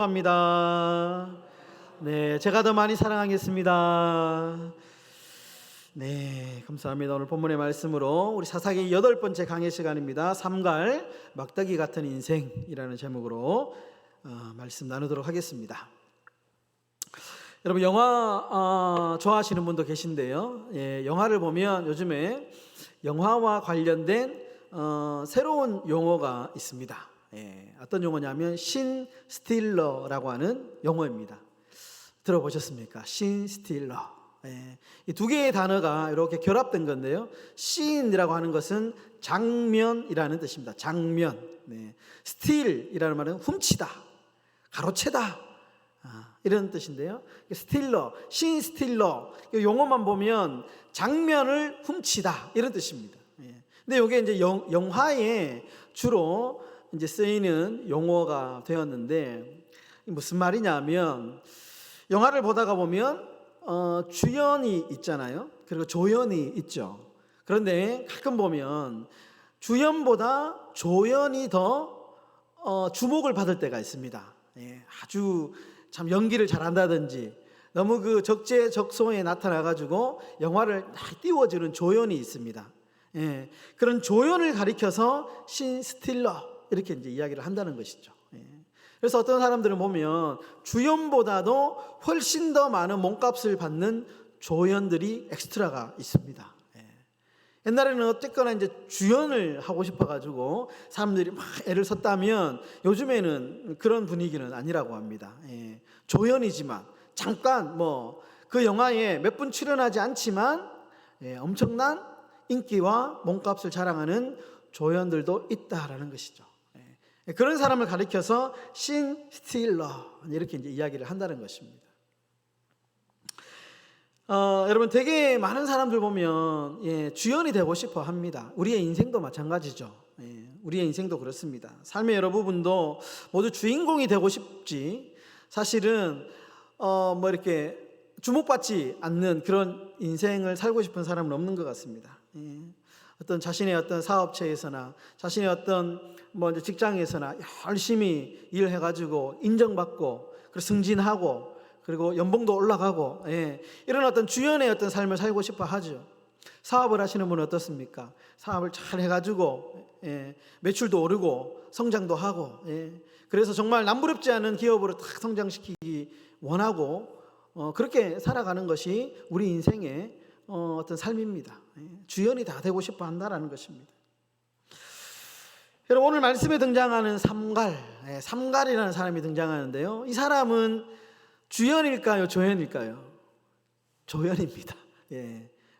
합니다. 네, 제가 더 많이 사랑하겠습니다. 네, 감사합니다. 오늘 본문의 말씀으로 우리 사사기 8번째 강의 시간입니다. 삼갈 막대기 같은 인생이라는 제목으로 말씀 나누도록 하겠습니다. 여러분 영화 좋아하시는 분도 계신데요. 영화를 보면 요즘에 영화와 관련된 새로운 용어가 있습니다. 어떤 용어냐면 신 스틸러라고 하는 용어입니다. 들어보셨습니까? 신 스틸러. 이 두 개의 단어가 이렇게 결합된 건데요. 신이라고 하는 것은 장면이라는 뜻입니다. 장면. 스틸이라는 말은 훔치다, 가로채다, 이런 뜻인데요. 스틸러, 신 스틸러, 이 용어만 보면 장면을 훔치다 이런 뜻입니다. 근데 이게 이제 영화에 주로 이제 쓰이는 용어가 되었는데 무슨 말이냐면 영화를 보다가 보면 주연이 있잖아요. 그리고 조연이 있죠. 그런데 가끔 보면 주연보다 조연이 더 주목을 받을 때가 있습니다. 아주 참 연기를 잘한다든지 너무 그 적재적소에 나타나가지고 영화를 띄워주는 조연이 있습니다. 그런 조연을 가리켜서 신 스틸러 이렇게 이제 이야기를 한다는 것이죠. 그래서 어떤 사람들은 보면 주연보다도 훨씬 더 많은 몸값을 받는 조연들이 엑스트라가 있습니다. 옛날에는 어쨌거나 이제 주연을 하고 싶어가지고 사람들이 막 애를 썼다면 요즘에는 그런 분위기는 아니라고 합니다. 조연이지만 잠깐 뭐 그 영화에 몇 분 출연하지 않지만 엄청난 인기와 몸값을 자랑하는 조연들도 있다라는 것이죠. 그런 사람을 가리켜서 신 스틸러 이렇게 이제 이야기를 한다는 것입니다. 여러분 되게 많은 사람들 보면 주연이 되고 싶어 합니다. 우리의 인생도 마찬가지죠. 우리의 인생도 그렇습니다. 삶의 여러 부분도 모두 주인공이 되고 싶지 사실은 뭐 이렇게 주목받지 않는 그런 인생을 살고 싶은 사람은 없는 것 같습니다. 어떤 자신의 어떤 사업체에서나 자신의 어떤 뭐 이제 직장에서나 열심히 일해가지고 인정받고 그리고 승진하고 그리고 연봉도 올라가고 이런 어떤 주연의 어떤 삶을 살고 싶어 하죠. 사업을 하시는 분은 어떻습니까? 사업을 잘 해가지고 매출도 오르고 성장도 하고 그래서 정말 남부럽지 않은 기업으로 딱 성장시키기 원하고 그렇게 살아가는 것이 우리 인생의 어떤 삶입니다. 주연이 다 되고 싶어 한다라는 것입니다. 여러분 오늘 말씀에 등장하는 삼갈이라는 사람이 등장하는데요. 이 사람은 주연일까요? 조연일까요? 조연입니다.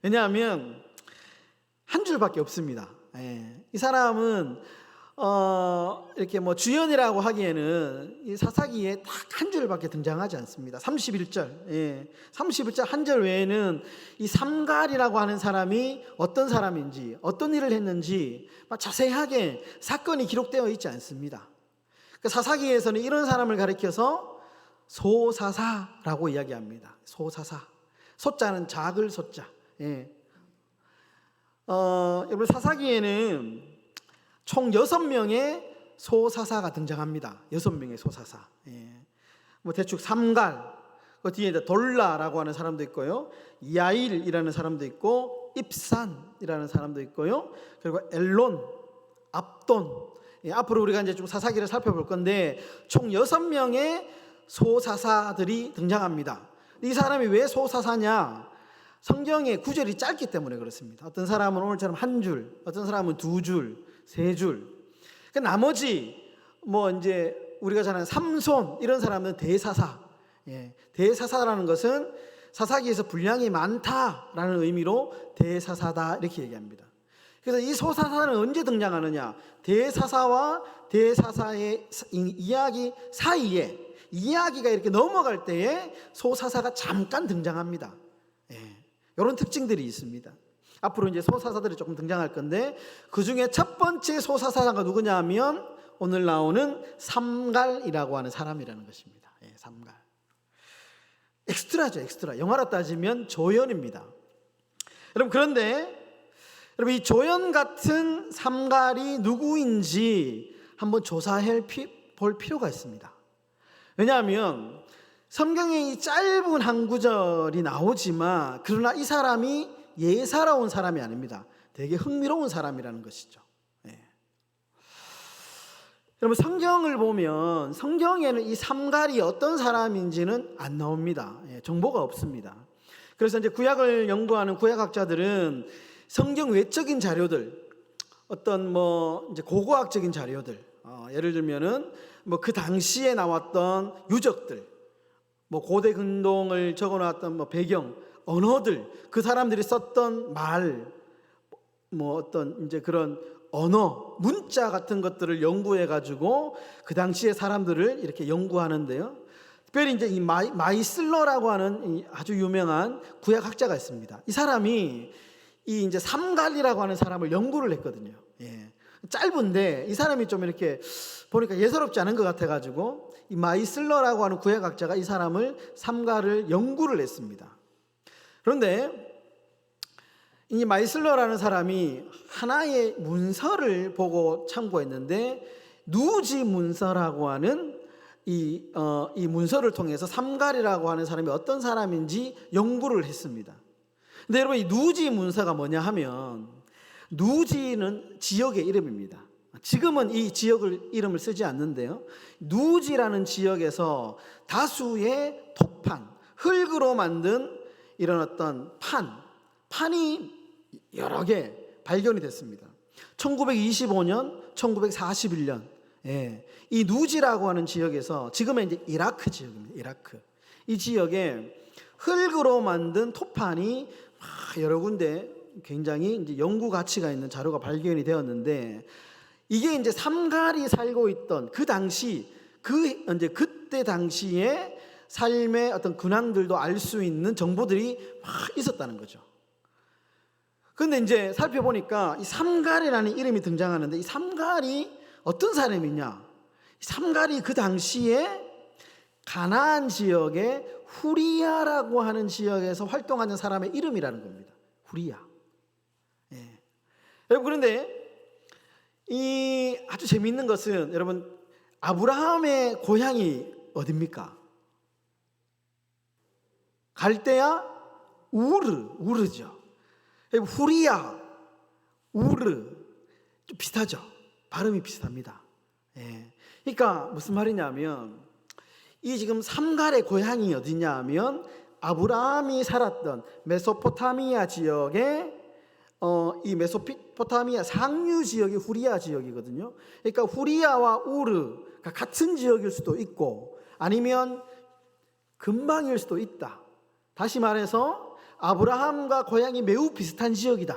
왜냐하면 한 줄밖에 없습니다. 이 사람은 이렇게 뭐 주연이라고 하기에는 이 사사기에 딱 한 줄밖에 등장하지 않습니다. 31절, 31절 한 절 외에는 이 삼갈이라고 하는 사람이 어떤 사람인지 어떤 일을 했는지 자세하게 사건이 기록되어 있지 않습니다. 사사기에서는 이런 사람을 가리켜서 소사사라고 이야기합니다. 소사사, 소자는 작을 소자. 여러분 사사기에는 총 6명의 소사사가 등장합니다. 6명의 소사사. 뭐 대충 삼갈, 그 뒤에 돌라라고 하는 사람도 있고요, 야일이라는 사람도 있고, 입산이라는 사람도 있고요, 그리고 엘론, 압돈. 앞으로 우리가 이제 좀 사사기를 살펴볼 건데 총 6명의 소사사들이 등장합니다. 이 사람이 왜 소사사냐? 성경의 구절이 짧기 때문에 그렇습니다. 어떤 사람은 오늘처럼 한 줄, 어떤 사람은 2줄, 3줄. 나머지 뭐 이제 우리가 잘 아는 삼손 이런 사람은 대사사. 대사사라는 것은 사사기에서 분량이 많다라는 의미로 대사사다 이렇게 얘기합니다. 그래서 이 소사사는 언제 등장하느냐? 대사사와 대사사의 이야기 사이에 이야기가 이렇게 넘어갈 때에 소사사가 잠깐 등장합니다. 이런 특징들이 있습니다. 앞으로 이제 소사사들이 조금 등장할 건데 그 중에 첫 번째 소사사가 누구냐 하면 오늘 나오는 삼갈이라고 하는 사람이라는 것입니다. 삼갈. 엑스트라죠, 엑스트라. 영화로 따지면 조연입니다. 여러분 그런데 여러분 이 조연 같은 삼갈이 누구인지 한번 조사해 볼 필요가 있습니다. 왜냐하면 성경에 이 짧은 한 구절이 나오지만 그러나 이 사람이 예사로운 사람이 아닙니다. 되게 흥미로운 사람이라는 것이죠. 여러분, 성경을 보면 성경에는 이 삼갈이 어떤 사람인지는 안 나옵니다. 정보가 없습니다. 그래서 이제 구약을 연구하는 구약학자들은 성경 외적인 자료들, 어떤 이제 고고학적인 자료들, 예를 들면은 그 당시에 나왔던 유적들, 고대 근동을 적어놨던 배경, 언어들, 그 사람들이 썼던 말, 어떤 이제 그런 언어, 문자 같은 것들을 연구해 가지고 그 당시의 사람들을 이렇게 연구하는데요. 특별히 이제 이 마이슬러라고 하는 이 아주 유명한 구약학자가 있습니다. 이 사람이 이 이제 삼갈이라고 하는 사람을 연구를 했거든요. 짧은데 이 사람이 좀 이렇게 보니까 예사롭지 않은 것 같아 가지고 이 마이슬러라고 하는 구약학자가 이 사람을 삼갈을 연구를 했습니다. 그런데 이 마이슬러라는 사람이 하나의 문서를 보고 참고했는데 누지 문서라고 하는 이 문서를 통해서 삼갈이라고 하는 사람이 어떤 사람인지 연구를 했습니다. 근데 여러분, 이 누지 문서가 뭐냐 하면, 누지는 지역의 이름입니다. 지금은 이 지역을 이름을 쓰지 않는데요, 누지라는 지역에서 다수의 토판, 흙으로 만든 이런 어떤 판이 여러 개 발견이 됐습니다. 1925년, 1941년, 이 누지라고 하는 지역에서, 지금은 이제 이라크 지역입니다. 이라크. 이 지역에 흙으로 만든 토판이 여러 군데 굉장히 이제 연구 가치가 있는 자료가 발견이 되었는데, 이게 이제 삼갈이 살고 있던 그 당시, 그때 당시에 삶의 어떤 근황들도 알 수 있는 정보들이 있었다는 거죠. 그런데 이제 살펴보니까 이 삼갈이라는 이름이 등장하는데, 이 삼갈이 어떤 사람이냐? 이 삼갈이 그 당시에 가나안 지역의 후리야라고 하는 지역에서 활동하는 사람의 이름이라는 겁니다. 후리야. 여러분, 그런데 이 아주 재미있는 것은, 여러분, 아브라함의 고향이 어디입니까? 갈대아 우르죠. 후리야, 우르, 좀 비슷하죠. 발음이 비슷합니다. 그러니까 무슨 말이냐면, 이 지금 삼갈의 고향이 어디냐 하면 아브라함이 살았던 메소포타미아 지역의 이 메소포타미아 상류 지역이 후리야 지역이거든요. 그러니까 후리야와 우르가 같은 지역일 수도 있고 아니면 근방일 수도 있다. 다시 말해서 아브라함과 고향이 매우 비슷한 지역이다,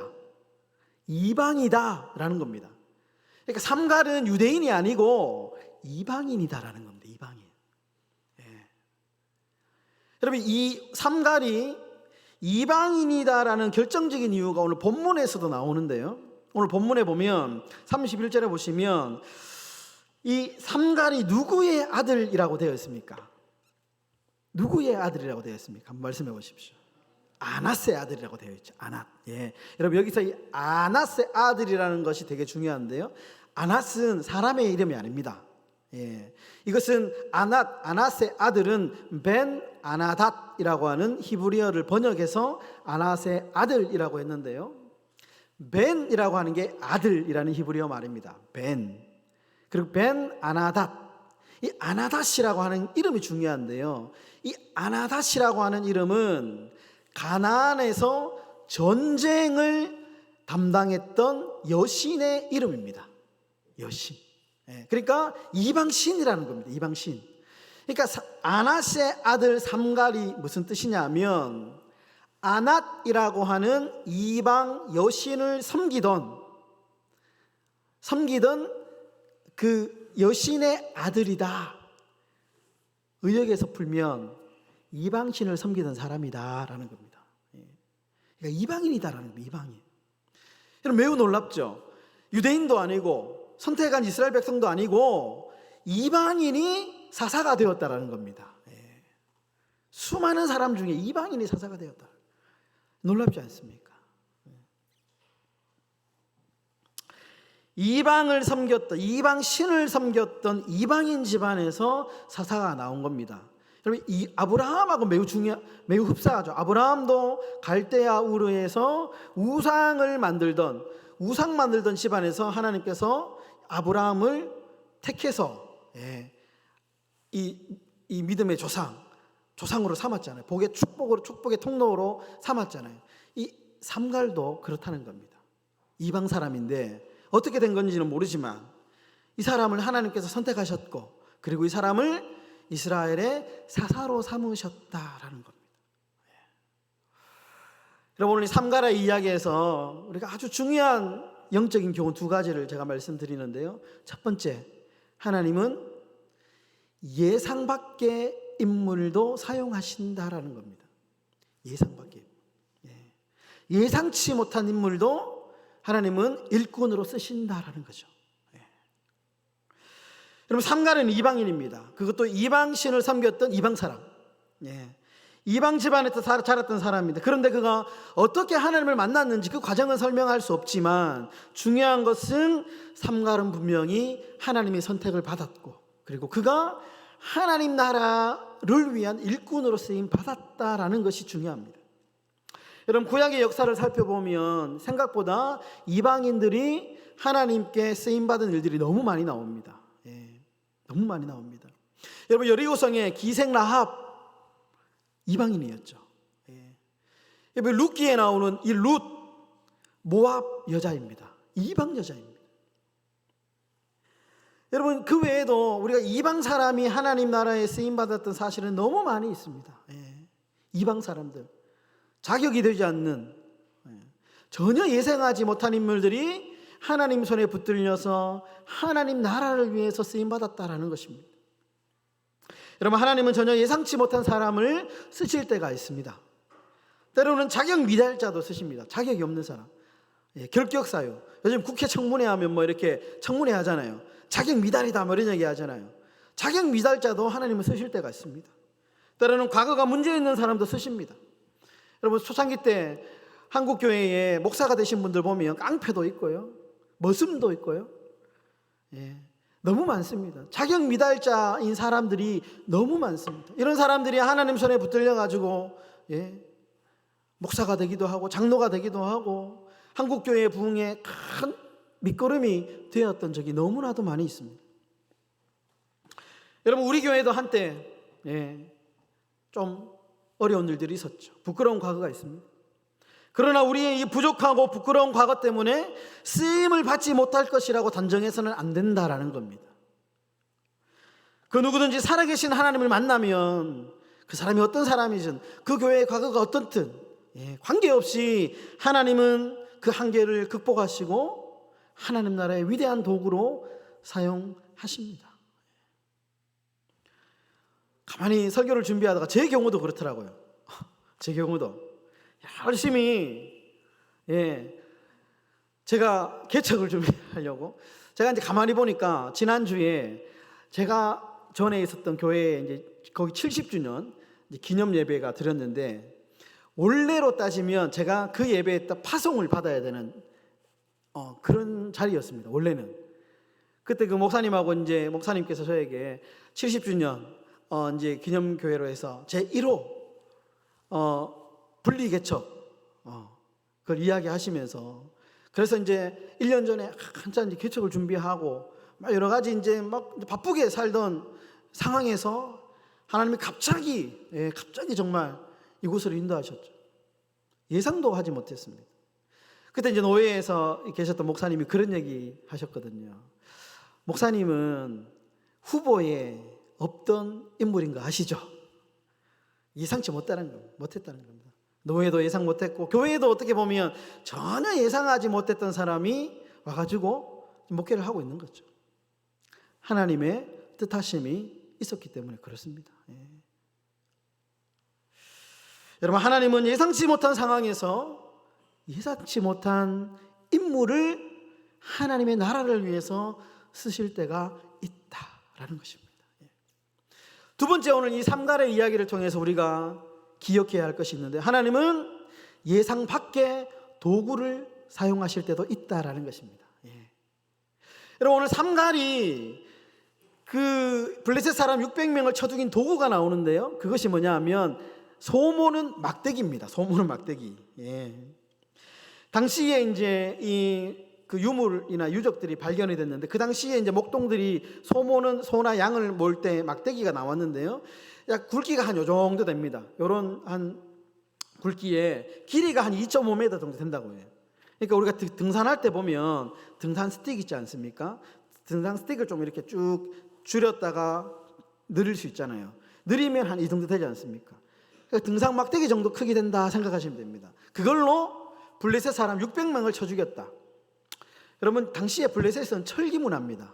이방이다 라는 겁니다. 그러니까 삼갈은 유대인이 아니고 이방인이다라는 겁니다. 이방인. 여러분, 이 삼갈이 이방인이다라는 결정적인 이유가 오늘 본문에서도 나오는데요, 오늘 본문에 보면 31절에 보시면 이 삼갈이 누구의 아들이라고 되어 있습니까? 누구의 아들이라고 되어 있습니까? 한번 말씀해 보십시오. 아낫의 아들이라고 되어 있죠. 아낫. 여러분, 여기서 이 아낫의 아들이라는 것이 되게 중요한데요, 아낫은 사람의 이름이 아닙니다. 이것은 아낫의 아들은 벤 아나닷이라고 하는 히브리어를 번역해서 아낫의 아들이라고 했는데요, 벤이라고 하는 게 아들이라는 히브리어 말입니다. 벤. 그리고 벤 아나닷. 이 아나닷이라고 하는 이름이 중요한데요, 이 아나닷이라고 하는 이름은 가나안에서 전쟁을 담당했던 여신의 이름입니다. 여신. 그러니까 이방신이라는 겁니다. 이방신. 그러니까 아낫의 아들 삼갈이 무슨 뜻이냐면, 아낫이라고 하는 이방 여신을 섬기던 그 여신의 아들이다. 의역에서 풀면 이방신을 섬기던 사람이다라는 겁니다. 그러니까 이방인이다라는 겁니다. 이방인. 여러분, 매우 놀랍죠? 유대인도 아니고 선택한 이스라엘 백성도 아니고 이방인이 사사가 되었다라는 겁니다. 수많은 사람 중에 이방인이 사사가 되었다. 놀랍지 않습니까? 이방을 섬겼던, 이방 신을 섬겼던 이방인 집안에서 사사가 나온 겁니다. 여러분, 이 아브라함하고 매우 흡사하죠. 아브라함도 갈대아 우르에서 우상 만들던 집안에서 하나님께서 아브라함을 택해서 이 믿음의 조상으로 삼았잖아요. 축복의 통로로 삼았잖아요. 이 삼갈도 그렇다는 겁니다. 이방 사람인데 어떻게 된 건지는 모르지만 이 사람을 하나님께서 선택하셨고, 그리고 이 사람을 이스라엘의 사사로 삼으셨다라는 겁니다. 여러분, 오늘 이 삼가라의 이야기에서 우리가 아주 중요한 영적인 교훈 두 가지를 제가 말씀드리는데요. 첫 번째, 하나님은 예상 밖의 인물도 사용하신다라는 겁니다. 예상 밖의, 예상치 못한 인물도 하나님은 일꾼으로 쓰신다라는 거죠. 여러분, 삼갈은 이방인입니다. 그것도 이방신을 섬겼던 이방 사람, 이방 집안에서 자랐던 사람입니다. 그런데 그가 어떻게 하나님을 만났는지 그 과정은 설명할 수 없지만, 중요한 것은 삼갈은 분명히 하나님의 선택을 받았고, 그리고 그가 하나님 나라를 위한 일꾼으로 쓰임 받았다라는 것이 중요합니다. 여러분, 구약의 역사를 살펴보면 생각보다 이방인들이 하나님께 쓰임받은 일들이 너무 많이 나옵니다. 너무 많이 나옵니다. 여러분, 여리고성의 기생 라합, 이방인이었죠. 여러분, 룻기에 나오는 이 룻, 모압 여자입니다. 이방 여자입니다. 여러분, 그 외에도 우리가 이방 사람이 하나님 나라에 쓰임받았던 사실은 너무 많이 있습니다. 이방 사람들, 자격이 되지 않는, 전혀 예상하지 못한 인물들이 하나님 손에 붙들려서 하나님 나라를 위해서 쓰임받았다라는 것입니다. 여러분, 하나님은 전혀 예상치 못한 사람을 쓰실 때가 있습니다. 때로는 자격 미달자도 쓰십니다. 자격이 없는 사람, 결격사유. 요즘 국회 청문회 하면 뭐 이렇게 청문회 하잖아요. 자격 미달이다 뭐 이런 얘기 하잖아요. 자격 미달자도 하나님은 쓰실 때가 있습니다. 때로는 과거가 문제 있는 사람도 쓰십니다. 여러분, 초창기 때 한국 교회에 목사가 되신 분들 보면 깡패도 있고요, 머슴도 있고요, 너무 많습니다. 자격 미달자인 사람들이 너무 많습니다. 이런 사람들이 하나님 손에 붙들려 가지고 목사가 되기도 하고 장로가 되기도 하고 한국 교회의 부흥에 큰 밑거름이 되었던 적이 너무나도 많이 있습니다. 여러분, 우리 교회도 한때 좀 어려운 일들이 있었죠. 부끄러운 과거가 있습니다. 그러나 우리의 이 부족하고 부끄러운 과거 때문에 쓰임을 받지 못할 것이라고 단정해서는 안 된다라는 겁니다. 그 누구든지 살아계신 하나님을 만나면 그 사람이 어떤 사람이든, 그 교회의 과거가 어떻든 관계없이 하나님은 그 한계를 극복하시고 하나님 나라의 위대한 도구로 사용하십니다. 가만히 설교를 준비하다가 제 경우도 그렇더라고요. 제 경우도 열심히 제가 개척을 준비하려고, 제가 이제 가만히 보니까 지난주에 제가 전에 있었던 교회에 이제 거기 70주년 기념 예배가 드렸는데, 원래로 따지면 제가 그 예배에 딱 파송을 받아야 되는 그런 자리였습니다. 원래는 그때 그 목사님하고 이제 목사님께서 저에게 70주년 이제 기념교회로 해서 제 1호 분리 개척 그걸 이야기하시면서, 그래서 이제 1년 전에 한참 이제 개척을 준비하고 막 여러 가지 이제 막 바쁘게 살던 상황에서 하나님이 갑자기 정말 이곳으로 인도하셨죠. 예상도 하지 못했습니다. 그때 이제 노예에서 계셨던 목사님이 그런 얘기 하셨거든요. 목사님은 후보에 없던 인물인 거 아시죠? 예상치 못했다는 겁니다. 노예도 예상 못했고, 교회도 어떻게 보면 전혀 예상하지 못했던 사람이 와가지고 목회를 하고 있는 거죠. 하나님의 뜻하심이 있었기 때문에 그렇습니다. 여러분, 하나님은 예상치 못한 상황에서 예상치 못한 인물을 하나님의 나라를 위해서 쓰실 때가 있다라는 것입니다. 두 번째, 오늘 이 삼갈의 이야기를 통해서 우리가 기억해야 할 것이 있는데, 하나님은 예상 밖의 도구를 사용하실 때도 있다라는 것입니다. 여러분, 오늘 삼갈이 그 블레셋 사람 600명을 쳐 죽인 도구가 나오는데요, 그것이 뭐냐 하면 소모는 막대기입니다. 소모는 막대기. 예. 당시에 이제 그 유물이나 유적들이 발견이 됐는데, 그 당시에 이제 목동들이 소모는 소나 양을 몰 때 막대기가 나왔는데요, 약 굵기가 한 요 정도 됩니다. 요런 한 굵기에 길이가 한 2.5m 정도 된다고 해요. 그러니까 우리가 등산할 때 보면 등산 스틱 있지 않습니까? 등산 스틱을 좀 이렇게 쭉 줄였다가 늘릴 수 있잖아요. 늘리면 한 이 정도 되지 않습니까? 그러니까 등산 막대기 정도 크기 된다 생각하시면 됩니다. 그걸로 블레셋 사람 600명을 쳐 죽였다. 여러분, 당시에 블레셋은 철기 문화입니다.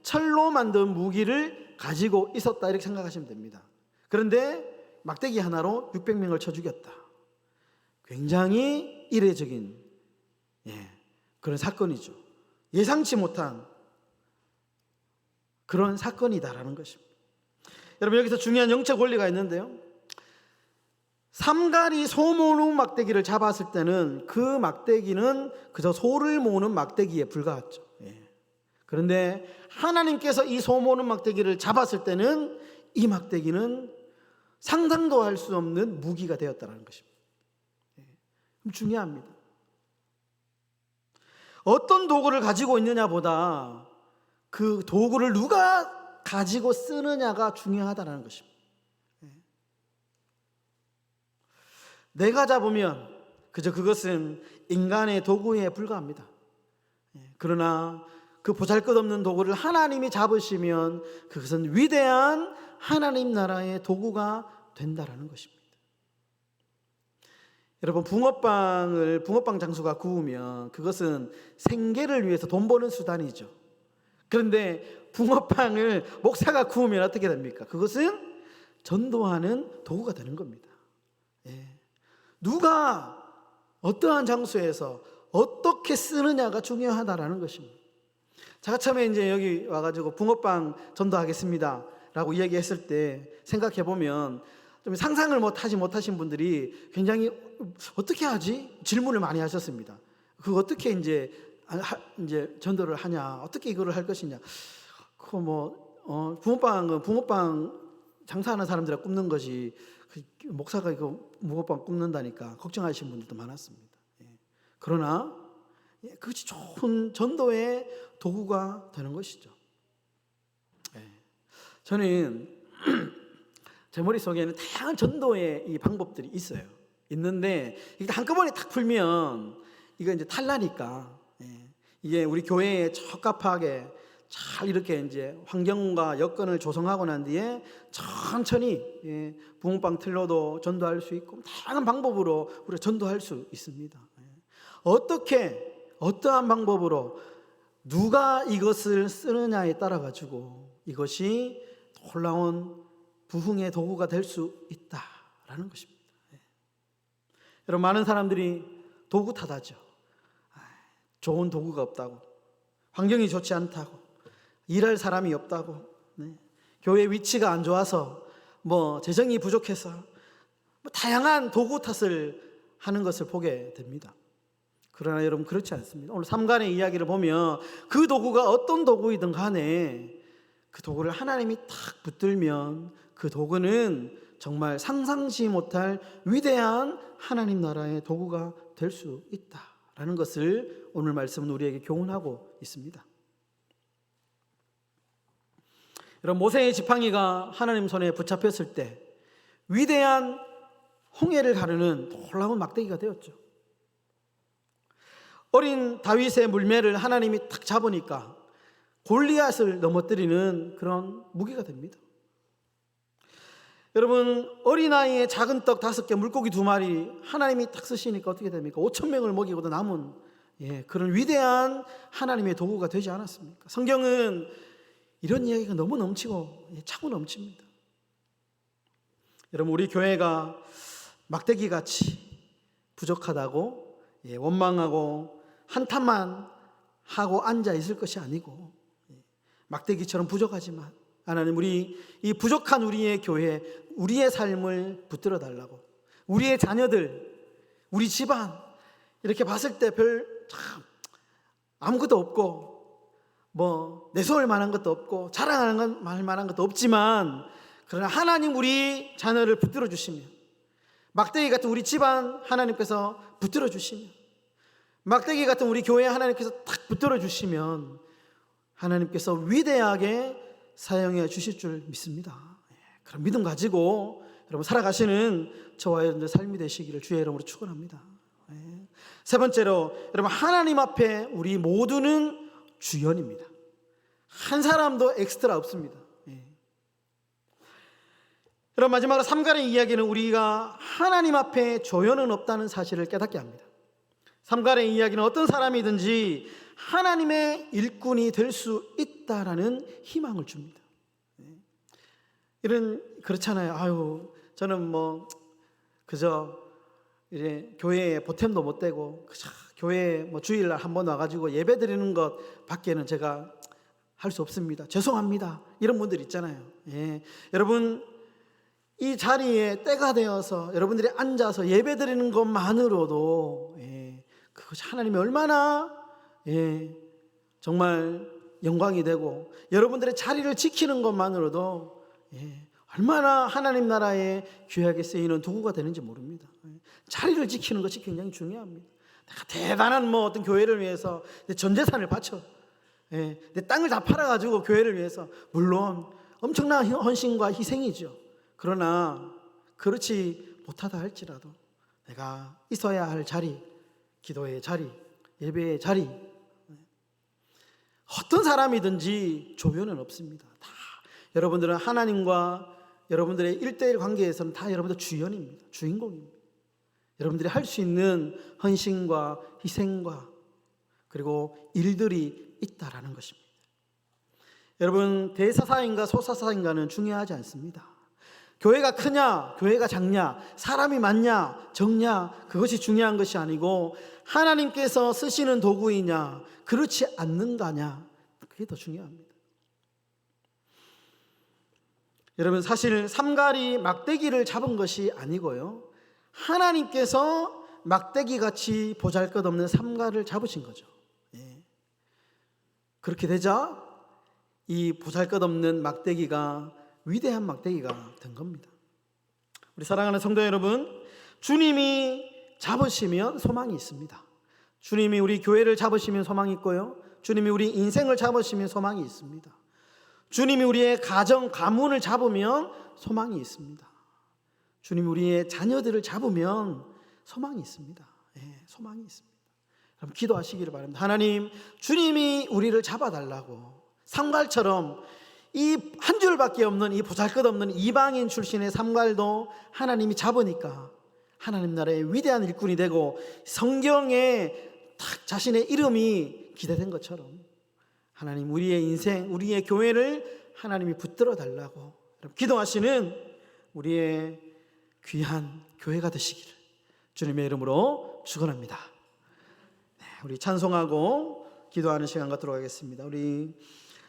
철로 만든 무기를 가지고 있었다, 이렇게 생각하시면 됩니다. 그런데 막대기 하나로 600명을 쳐 죽였다. 굉장히 이례적인 그런 사건이죠. 예상치 못한 그런 사건이다라는 것입니다. 여러분, 여기서 중요한 영적 원리가 있는데요, 삼갈이 소 모는 막대기를 잡았을 때는 그 막대기는 그저 소를 모으는 막대기에 불과했죠. 그런데 하나님께서 이 소 모는 막대기를 잡았을 때는 이 막대기는 상상도 할 수 없는 무기가 되었다는 것입니다. 중요합니다. 어떤 도구를 가지고 있느냐보다 그 도구를 누가 가지고 쓰느냐가 중요하다는 것입니다. 내가 잡으면 그저 그것은 인간의 도구에 불과합니다. 그러나 그 보잘것없는 도구를 하나님이 잡으시면 그것은 위대한 하나님 나라의 도구가 된다라는 것입니다. 여러분, 붕어빵 장수가 구우면 그것은 생계를 위해서 돈 버는 수단이죠. 그런데 붕어빵을 목사가 구우면 어떻게 됩니까? 그것은 전도하는 도구가 되는 겁니다. 누가 어떠한 장소에서 어떻게 쓰느냐가 중요하다라는 것입니다. 제가 처음에 이제 여기 와가지고 붕어빵 전도하겠습니다 라고 이야기했을 때 생각해 보면 좀 상상을 못하신 분들이 굉장히 어떻게 하지? 질문을 많이 하셨습니다. 그 어떻게 이제 전도를 하냐? 어떻게 이거를 할 것이냐? 그 붕어빵 장사하는 사람들이 굽는 것이 목사가 이거 붕어빵 굽는다니까 걱정하시는 분들도 많았습니다. 그러나 그것이 좋은 전도의 도구가 되는 것이죠. 저는 제 머릿속에는 다양한 전도의 이 방법들이 있는데 이게 한꺼번에 탁 풀면 이거 이제 탈나니까, 이게 우리 교회에 적합하게 잘 이렇게 이제 환경과 여건을 조성하고 난 뒤에 천천히 붕어빵 틀로도 전도할 수 있고 다양한 방법으로 우리가 전도할 수 있습니다. 어떠한 방법으로 누가 이것을 쓰느냐에 따라 가지고 이것이 놀라운 부흥의 도구가 될 수 있다라는 것입니다. 여러분, 많은 사람들이 도구 탓하죠. 좋은 도구가 없다고, 환경이 좋지 않다고, 일할 사람이 없다고, 교회 위치가 안 좋아서, 재정이 부족해서, 다양한 도구 탓을 하는 것을 보게 됩니다. 그러나 여러분, 그렇지 않습니다. 오늘 삼간의 이야기를 보면 그 도구가 어떤 도구이든 간에 그 도구를 하나님이 탁 붙들면 그 도구는 정말 상상치 못할 위대한 하나님 나라의 도구가 될 수 있다라는 것을 오늘 말씀은 우리에게 교훈하고 있습니다. 여러분, 모세의 지팡이가 하나님 손에 붙잡혔을 때 위대한 홍해를 가르는 놀라운 막대기가 되었죠. 어린 다윗의 물매를 하나님이 탁 잡으니까 골리앗을 넘어뜨리는 그런 무기가 됩니다. 여러분, 어린아이의 작은 떡 5개, 물고기 2마리 하나님이 딱 쓰시니까 어떻게 됩니까? 5,000명을 먹이고도 남은 그런 위대한 하나님의 도구가 되지 않았습니까? 성경은 이런 이야기가 너무 넘치고 차고 넘칩니다. 여러분, 우리 교회가 막대기같이 부족하다고 원망하고 한탄만 하고 앉아 있을 것이 아니고, 막대기처럼 부족하지만 하나님, 우리 이 부족한 우리의 교회, 우리의 삶을 붙들어 달라고, 우리의 자녀들, 우리 집안 이렇게 봤을 때 별 참 아무것도 없고 뭐 내세울 만한 것도 없고 자랑하는 말 만한 것도 없지만, 그러나 하나님 우리 자녀를 붙들어 주시면, 막대기 같은 우리 집안 하나님께서 붙들어 주시면, 막대기 같은 우리 교회 하나님께서 탁 붙들어 주시면 하나님께서 위대하게 사용해 주실 줄 믿습니다. 그런 믿음 가지고 여러분 살아가시는 저와 여러분들 삶이 되시기를 주의 이름으로 축원합니다. 세 번째로, 여러분 하나님 앞에 우리 모두는 주연입니다. 한 사람도 엑스트라 없습니다. 여러분 마지막으로 삼갈의 이야기는 우리가 하나님 앞에 조연은 없다는 사실을 깨닫게 합니다. 삼갈의 이야기는 어떤 사람이든지 하나님의 일꾼이 될 수 있다라는 희망을 줍니다. 이런 그렇잖아요. 아유, 저는 뭐 그저 이제 교회에 보탬도 못 되고 그저 교회에 뭐 주일날 한번 와가지고 예배 드리는 것 밖에는 제가 할 수 없습니다. 죄송합니다. 이런 분들 있잖아요. 여러분 이 자리에 때가 되어서 여러분들이 앉아서 예배 드리는 것만으로도 그것이 하나님이 얼마나 정말 영광이 되고, 여러분들의 자리를 지키는 것만으로도 얼마나 하나님 나라에 귀하게 쓰이는 도구가 되는지 모릅니다. 자리를 지키는 것이 굉장히 중요합니다. 내가 대단한 뭐 어떤 교회를 위해서 내 전 재산을 바쳐, 내 땅을 다 팔아가지고 교회를 위해서, 물론 엄청난 헌신과 희생이죠. 그러나 그렇지 못하다 할지라도 내가 있어야 할 자리, 기도의 자리, 예배의 자리, 어떤 사람이든지 조변은 없습니다. 다 여러분들은 하나님과 여러분들의 1대1 관계에서는 다 여러분들 주연입니다. 주인공입니다. 여러분들이 할 수 있는 헌신과 희생과 그리고 일들이 있다라는 것입니다. 여러분 대사사인가 소사사인가는 중요하지 않습니다. 교회가 크냐 교회가 작냐 사람이 많냐 적냐 그것이 중요한 것이 아니고, 하나님께서 쓰시는 도구이냐 그렇지 않는가냐, 그게 더 중요합니다. 여러분 사실 삼갈이 막대기를 잡은 것이 아니고요, 하나님께서 막대기같이 보잘것없는 삼갈을 잡으신 거죠. 그렇게 되자 이 보잘것없는 막대기가 위대한 막대기가 된 겁니다. 우리 사랑하는 성도 여러분, 주님이 잡으시면 소망이 있습니다. 주님이 우리 교회를 잡으시면 소망이 있고요, 주님이 우리 인생을 잡으시면 소망이 있습니다. 주님이 우리의 가정, 가문을 잡으면 소망이 있습니다. 주님이 우리의 자녀들을 잡으면 소망이 있습니다. 소망이 있습니다. 그럼 기도하시기를 바랍니다. 하나님, 주님이 우리를 잡아달라고, 삼갈처럼 이 한 줄밖에 없는 이 보잘것없는 이방인 출신의 삼갈도 하나님이 잡으니까 하나님 나라의 위대한 일꾼이 되고 성경에 딱 자신의 이름이 기대된 것처럼, 하나님 우리의 인생, 우리의 교회를 하나님이 붙들어 달라고 기도하시는 우리의 귀한 교회가 되시기를 주님의 이름으로 축원합니다. 우리 찬송하고 기도하는 시간 갖도록 하겠습니다. 우리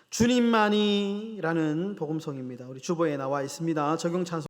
주님만이라는 복음송입니다. 우리 주보에 나와 있습니다. 적용 찬송